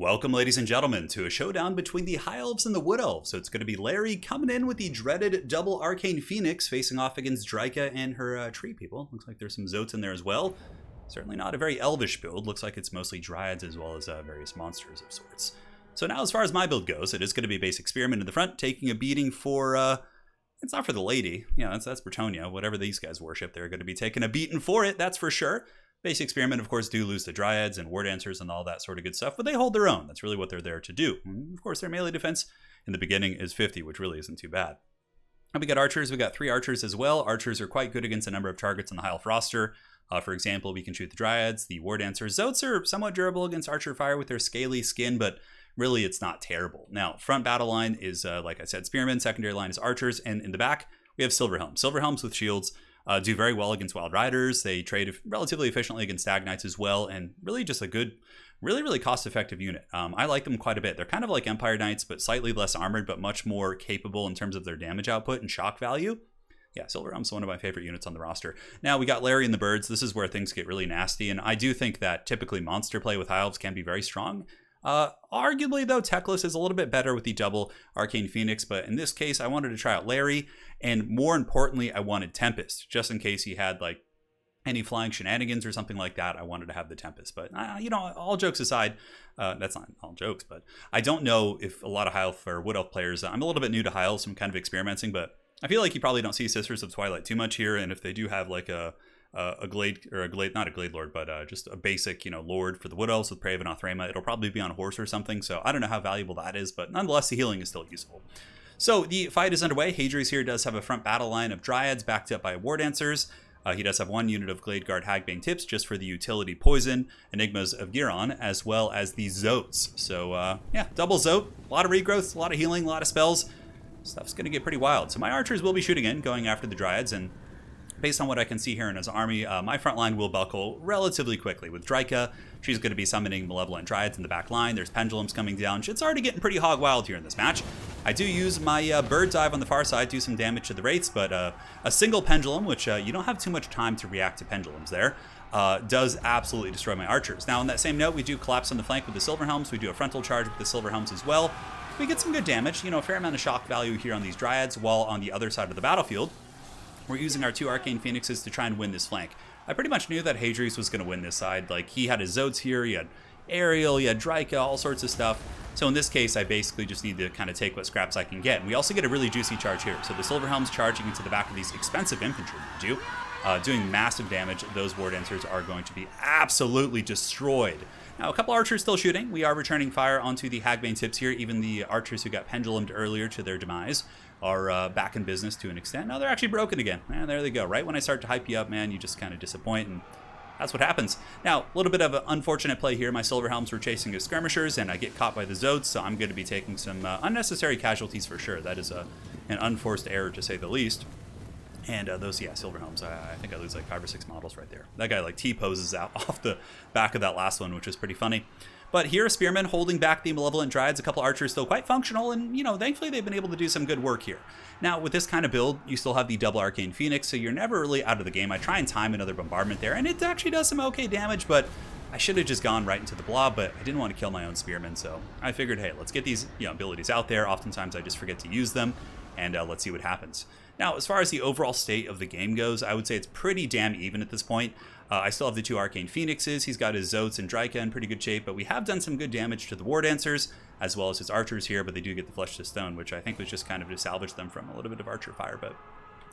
Welcome, ladies and gentlemen, to a showdown between the High Elves and the Wood Elves. So it's going to be Larry coming in with the dreaded double Arcane Phoenix facing off against Drika and her tree people. Looks like there's some Zotes in there as well. Certainly not a very elvish build. Looks like it's mostly dryads as well as various monsters of sorts. So now as far as my build goes, it is going to be a base experiment in the front, taking a beating for... it's not for the lady. Yeah, that's Bretonia. Whatever these guys worship, they're going to be taking a beating for it, that's for sure. Base experiment, of course, do lose the dryads and war dancers and all that sort of good stuff, but they hold their own. That's really what they're there to do. And of course, their melee defense in the beginning is 50, which really isn't too bad. And we got archers. We got 3 archers as well. Archers are quite good against a number of targets on the High Elf roster. For example, we can shoot the dryads, the war dancers. Zotes are somewhat durable against archer fire with their scaly skin, but really it's not terrible. Now, front battle line is, like I said, spearmen. Secondary line is archers. And in the back, we have silver helms. Silver helms with shields. Do very well against wild riders. They trade relatively efficiently against stag knights as well, and really just a good, really cost-effective unit. I like them quite a bit. They're kind of like Empire Knights, but slightly less armored, but much more capable in terms of their damage output and shock value. Yeah, Silver Helm's one of my favorite units on the roster. Now, we got Larry and the Birds. This is where things get really nasty, and I do think that typically monster play with High Elves can be very strong. Arguably, though, Teclis is a little bit better with the double Arcane Phoenix, but in this case, I wanted to try out Larry, and more importantly, I wanted Tempest, just in case he had, like, any flying shenanigans or something like that. I wanted to have the Tempest, but, you know, all jokes aside, that's not all jokes, but I don't know if a lot of High Elf or Wood Elf players, I'm a little bit new to High Elf, so I'm kind of experimenting, but I feel like you probably don't see Sisters of Twilight too much here, and if they do have, like, a glade, not a glade lord, but just a basic, lord for the Wood Elves with Prey of Anathrema. It'll probably be on a horse or something, so I don't know how valuable that is, but nonetheless, the healing is still useful. So the fight is underway. Hadri's here does have a front battle line of dryads backed up by war dancers. He does have 1 unit of Glade Guard Hagbane Tips just for the utility poison, Enigmas of Giron, as well as the Zotes. So yeah, double Zote, a lot of regrowth, a lot of healing, a lot of spells. Stuff's going to get pretty wild. So my archers will be shooting in, going after the dryads, and based on what I can see here in his army, my front line will buckle relatively quickly. With Drika, she's going to be summoning Malevolent Dryads in the back line. There's Pendulums coming down. It's already getting pretty hog wild here in this match. I do use my Bird Dive on the far side, do some damage to the Wraiths, but a single Pendulum, which you don't have too much time to react to Pendulums there, does absolutely destroy my archers. Now, on that same note, we do collapse on the flank with the Silver Helms. We do a frontal charge with the Silver Helms as well. We get some good damage, a fair amount of shock value here on these Dryads, while on the other side of the battlefield, we're using our 2 Arcane Phoenixes to try and win this flank. I pretty much knew that Hadri's was going to win this side. Like, he had his Zotes here, he had Ariel, he had Drika, all sorts of stuff. So in this case, I basically just need to kind of take what scraps I can get. And we also get a really juicy charge here. So the Silver Helms charging into the back of these expensive infantry, doing massive damage. Those war dancers are going to be absolutely destroyed. Now, a couple archers still shooting. We are returning fire onto the Hagbane Tips here. Even the archers who got pendulumed earlier to their demise are back in business to an extent. Now they're actually broken again. And there they go. Right when I start to hype you up, man, you just kind of disappoint, and that's what happens. Now, a little bit of an unfortunate play here. My Silver Helms were chasing as skirmishers, and I get caught by the Zotes, so I'm going to be taking some unnecessary casualties for sure. That is an unforced error, to say the least. And those, Silver Helms, I think I lose like 5 or 6 models right there. That guy like T-poses out off the back of that last one, which is pretty funny. But here, Spearmen holding back the Malevolent Dryads, a couple archers still quite functional, and, thankfully they've been able to do some good work here. Now, with this kind of build, you still have the double Arcane Phoenix, so you're never really out of the game. I try and time another bombardment there, and it actually does some okay damage, but I should have just gone right into the blob, but I didn't want to kill my own Spearmen, so I figured, hey, let's get these abilities out there. Oftentimes I just forget to use them, and let's see what happens. Now, as far as the overall state of the game goes, I would say it's pretty damn even at this point. I still have the 2 Arcane Phoenixes. He's got his Zotes and Drika in pretty good shape, but we have done some good damage to the War Dancers, as well as his archers here, but they do get the Flesh to Stone, which I think was just kind of to salvage them from a little bit of archer fire, but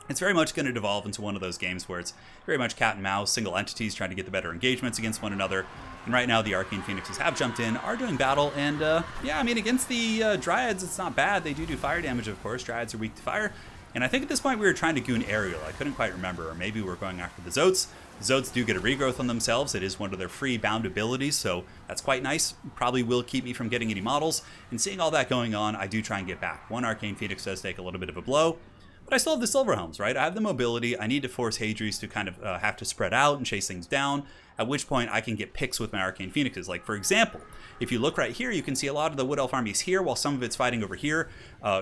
it's very much going to devolve into one of those games where it's very much cat and mouse, single entities trying to get the better engagements against one another. And right now, the Arcane Phoenixes have jumped in, are doing battle, and against the Dryads, it's not bad. They do fire damage, of course. Dryads are weak to fire. And I think at this point we were trying to goon Ariel. I couldn't quite remember, or maybe we're going after the Zotes. Zotes do get a regrowth on themselves. It is one of their free bound abilities, so that's quite nice. Probably will keep me from getting any models. And seeing all that going on, I do try and get back. 1 Arcane Phoenix does take a little bit of a blow, but I still have the Silver Helms, right? I have the mobility. I need to force Hadri's to kind of have to spread out and chase things down, at which point I can get picks with my Arcane Phoenixes. Like, for example, if you look right here, you can see a lot of the Wood Elf armies here, while some of it's fighting over here.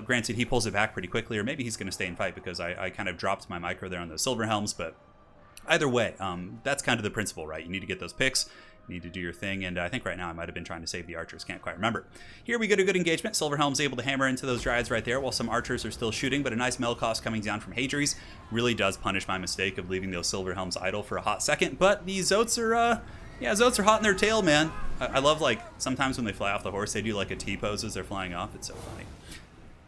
Granted, he pulls it back pretty quickly, or maybe he's going to stay and fight because I kind of dropped my micro there on the Silver Helms, but either way, that's kind of the principle, right? You need to get those picks. need to do your thing, and I think right now I might have been trying to save the archers, can't quite remember. Here we get a good engagement. Silverhelm's able to hammer into those Dryads right there while some archers are still shooting, but a nice mel cost coming down from Hadries really does punish my mistake of leaving those Silverhelms idle for a hot second, but these Zoats are, yeah, Zoats are hot in their tail, man. I love, like, sometimes when they fly off the horse, they do like a T-pose as they're flying off. It's so funny.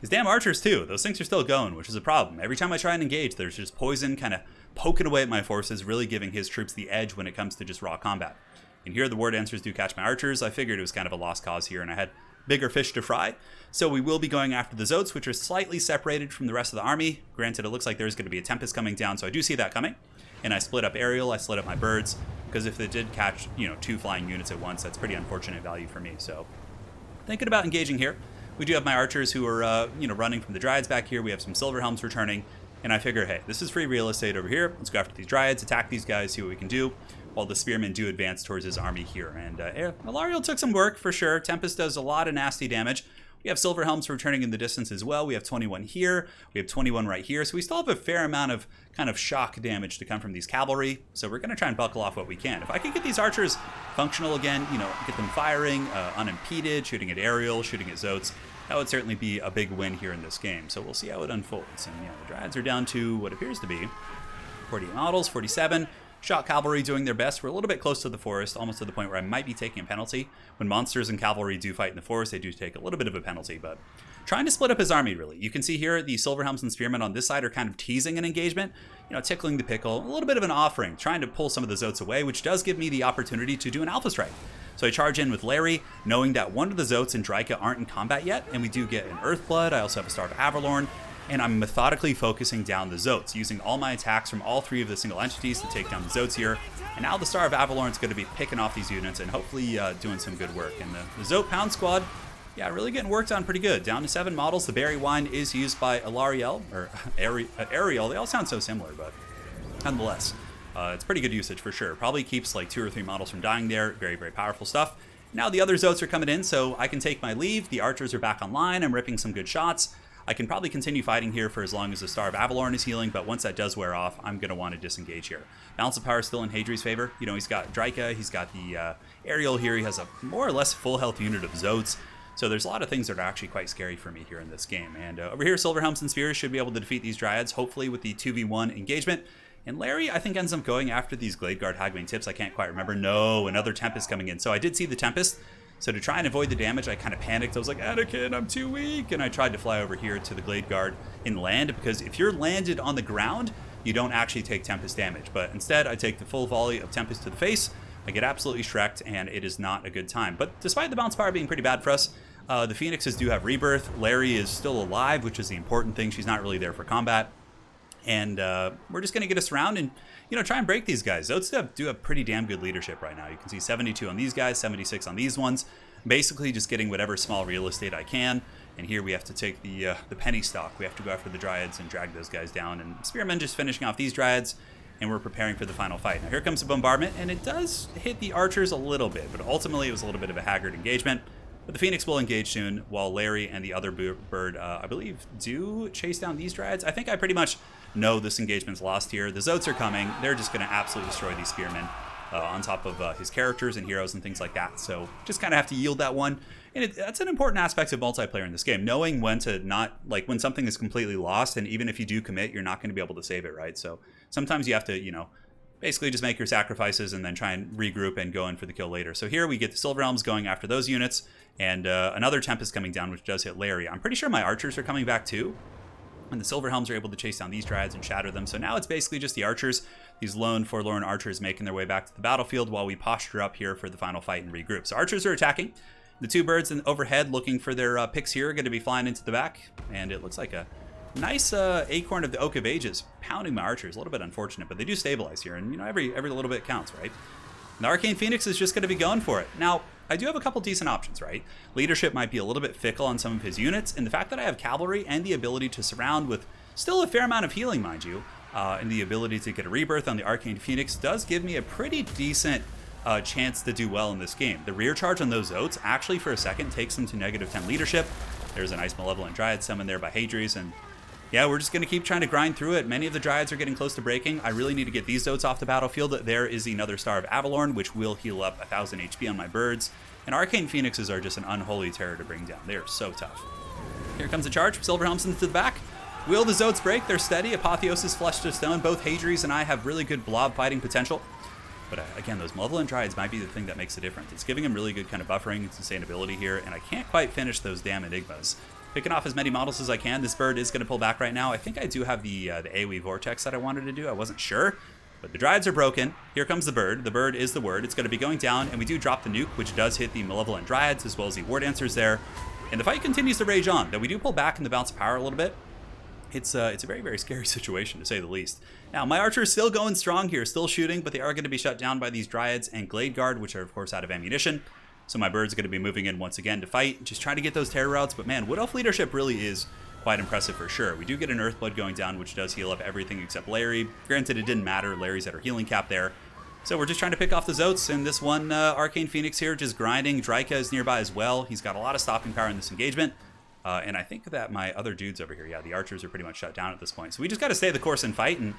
These damn archers, too. Those things are still going, which is a problem. Every time I try and engage, there's just poison kind of poking away at my forces, really giving his troops the edge when it comes to just raw combat. And here the war dancers do catch my archers. I figured it was kind of a lost cause here, and I had bigger fish to fry. So we will be going after the Zoats, which are slightly separated from the rest of the army. Granted, it looks like there's going to be a Tempest coming down, so I do see that coming. And I split up aerial, I split up my birds, because if they did catch, you know, 2 flying units at once, that's pretty unfortunate value for me. So thinking about engaging here. We do have my archers who are, you know, running from the Dryads back here. We have some Silverhelms returning. And I figure, hey, this is free real estate over here. Let's go after these Dryads, attack these guys, see what we can do, while the Spearmen do advance towards his army here. And Alariel took some work, for sure. Tempest does a lot of nasty damage. We have Silverhelms returning in the distance as well. We have 21 here. We have 21 right here. So we still have a fair amount of kind of shock damage to come from these cavalry. So we're going to try and buckle off what we can. If I could get these archers functional again, you know, get them firing, unimpeded, shooting at aerial, shooting at Zoats, that would certainly be a big win here in this game. So we'll see how it unfolds. And, you know, the Dryads are down to what appears to be 48 models, 47. Shock cavalry doing their best. We're a little bit close to the forest, almost to the point where I might be taking a penalty. When monsters and cavalry do fight in the forest, they do take a little bit of a penalty, but trying to split up his army, really. You can see here the Silverhelms and Spearmen on this side are kind of teasing an engagement, you know, tickling the pickle, a little bit of an offering, trying to pull some of the Zoats away, which does give me the opportunity to do an alpha strike. So I charge in with Larry, knowing that one of the Zoats and Dryka aren't in combat yet, and we do get an Earthblood. I also have a Star of Avalorn, and I'm methodically focusing down the Zoats, using all my attacks from all 3 of the single entities to take down the Zoats here. And now the Star of Avalorn is going to be picking off these units and hopefully doing some good work. And the Zoat Pound Squad, yeah, really getting worked on pretty good. Down to 7 models. The Berry Wine is used by Alariel, or Ariel. They all sound so similar, but nonetheless, it's pretty good usage for sure. Probably keeps like 2 or 3 models from dying there. Very, very powerful stuff. Now the other Zoats are coming in, so I can take my leave. The archers are back online. I'm ripping some good shots. I can probably continue fighting here for as long as the Star of Avalorn is healing, but once that does wear off, I'm going to want to disengage here. Balance of power is still in Hadri's favor. You know, he's got Dryka, he's got the Ariel here, he has a more or less full health unit of Zoats, so there's a lot of things that are actually quite scary for me here in this game. And over here, Silverhelms and Spears should be able to defeat these Dryads, hopefully with the 2v1 engagement. And Larry, I think, ends up going after these Gladeguard Hagwing tips. I can't quite remember. No, another Tempest coming in. So I did see the Tempest. So to try and avoid the damage, I kind of panicked. I was like, Anakin, I'm too weak. And I tried to fly over here to the Gladeguard in land, because if you're landed on the ground, you don't actually take Tempest damage. But instead, I take the full volley of Tempest to the face. I get absolutely shreked, and it is not a good time. But despite the bounce power being pretty bad for us, the Phoenixes do have rebirth. Larry is still alive, which is the important thing. She's not really there for combat. And we're just going to get us around and, you know, try and break these guys. Those do have pretty damn good leadership right now. You can see 72 on these guys, 76 on these ones. Basically just getting whatever small real estate I can. And here we have to take the penny stock. We have to go after the Dryads and drag those guys down. And Spearmen just finishing off these Dryads, and we're preparing for the final fight. Now here comes the bombardment, and it does hit the archers a little bit, but ultimately it was a little bit of a haggard engagement. But the Phoenix will engage soon, while Larry and the other bird, I believe, do chase down these Dryads. I think I pretty much know this engagement's lost here. The Zoats are coming. They're just going to absolutely destroy these Spearmen on top of his characters and heroes and things like that. So just kind of have to yield that one. And that's an important aspect of multiplayer in this game, knowing when to not, like when something is completely lost, and even if you do commit, you're not going to be able to save it, right? So sometimes you have to, you know, basically just make your sacrifices and then try and regroup and go in for the kill later. So here we get the Silverhelms going after those units, and another Tempest coming down, which does hit Larry. I'm pretty sure my archers are coming back too, and the Silverhelms are able to chase down these Dryads and shatter them. So now it's basically just the archers, these lone forlorn archers, making their way back to the battlefield while we posture up here for the final fight and regroup. So archers are attacking. The 2 birds overhead looking for their picks here are going to be flying into the back, and it looks like a nice acorn of the Oak of Ages pounding my archers. A little bit unfortunate, but they do stabilize here, and you know, every little bit counts, right? And the Arcane Phoenix is just going to be going for it. Now, I do have a couple decent options, right? Leadership might be a little bit fickle on some of his units, and the fact that I have cavalry and the ability to surround with still a fair amount of healing, mind you, and the ability to get a rebirth on the Arcane Phoenix does give me a pretty decent chance to do well in this game. The rear charge on those Zoats actually for a second takes them to -10 leadership. There's a nice Malevolent Dryad summon there by Hadries, and Yeah, we're just going to keep trying to grind through it. Many of the Dryads are getting close to breaking. I really need to get these Zotes off the battlefield. There is another Star of Avalorn, which will heal up 1,000 HP on my birds. And Arcane Phoenixes are just an unholy terror to bring down. They are so tough. Here comes a charge. Silverhelms into the back. Will the Zotes break? They're steady. Apotheosis Flesh to Stone. Both Hadries and I have really good blob fighting potential. But again, those Malevolent Dryads might be the thing that makes the difference. It's giving them really good kind of buffering and sustainability here, and I can't quite finish those damn Enigmas. Picking off as many models as I can. This bird is going to pull back right now. I think I do have the AoE Vortex that I wanted to do. I wasn't sure. But the Dryads are broken. Here comes the bird. The bird is the word. It's going to be going down, and we do drop the nuke, which does hit the Malevolent Dryads as well as the War Dancers there. And the fight continues to rage on, though we do pull back in the bounce of power a little bit. It's a very, very scary situation, to say the least. Now, my archer is still going strong here, still shooting, but they are going to be shut down by these Dryads and Glade Guard, which are, of course, out of ammunition. So my bird's going to be moving in once again to fight, just trying to get those terror routes. But man, Wood Elf leadership really is quite impressive for sure. We do get an Earthblood going down, which does heal up everything except Larry. Granted, it didn't matter. Larry's at her healing cap there. So we're just trying to pick off the Zotes, and this one Arcane Phoenix here just grinding. Dryka is nearby as well. He's got a lot of stopping power in this engagement. And I think that my other dudes over here, yeah, the archers are pretty much shut down at this point. So we just got to stay the course and fight and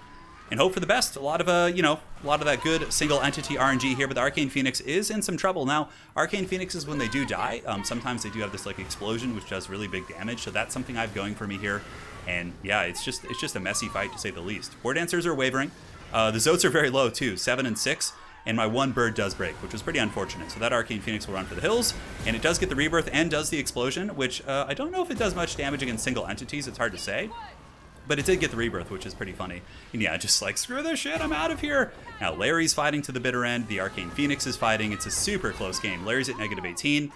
hope for the best. A lot of that good single entity RNG here, but the Arcane Phoenix is in some trouble. Now, Arcane Phoenixes, when they do die, sometimes they do have this like explosion, which does really big damage. So that's something I have going for me here. And yeah, it's just a messy fight to say the least. War Dancers are wavering. The Zotes are very low too, 7 and 6. And my one bird does break, which was pretty unfortunate. So that Arcane Phoenix will run for the hills, and it does get the rebirth and does the explosion, which I don't know if it does much damage against single entities. It's hard to say. But it did get the rebirth, which is pretty funny. And yeah, just like, screw this shit, I'm out of here. Now, Larry's fighting to the bitter end. The Arcane Phoenix is fighting. It's a super close game. Larry's at -18.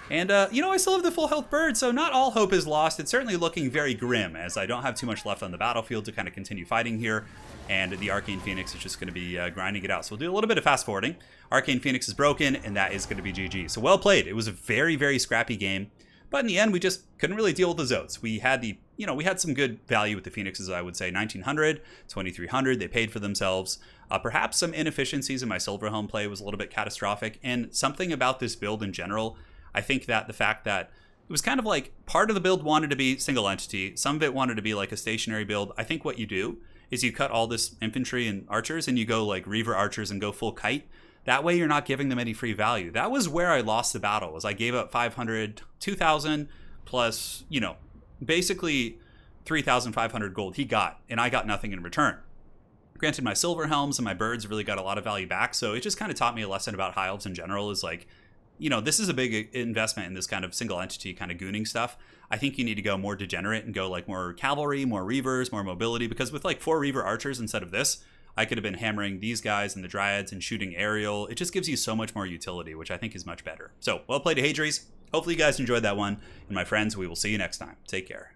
And, I still have the full health bird, so not all hope is lost. It's certainly looking very grim, as I don't have too much left on the battlefield to kind of continue fighting here. And the Arcane Phoenix is just going to be grinding it out. So we'll do a little bit of fast forwarding. Arcane Phoenix is broken, and that is going to be GG. So well played. It was a very, very scrappy game. But in the end, we just couldn't really deal with the Zotes. We had we had some good value with the Phoenixes, I would say. 1,900, 2,300, they paid for themselves. Perhaps some inefficiencies in my Silverhelm play was a little bit catastrophic. And something about this build in general, I think that the fact that it was kind of like part of the build wanted to be single entity. Some of it wanted to be like a stationary build. I think what you do is you cut all this infantry and archers and you go like Reaver archers and go full kite. That way you're not giving them any free value. That was where I lost the battle, was I gave up 500, 2,000 plus, basically 3,500 gold he got, and I got nothing in return. Granted, my Silverhelms and my birds really got a lot of value back, so it just kind of taught me a lesson about High Elves in general, is like, this is a big investment in this kind of single entity kind of gooning stuff. I think you need to go more degenerate and go like more cavalry, more reavers, more mobility, because with like 4 reaver archers instead of this, I could have been hammering these guys and the Dryads and shooting aerial. It just gives you so much more utility, which I think is much better. So well played to Hadries. Hopefully you guys enjoyed that one. And my friends, we will see you next time. Take care.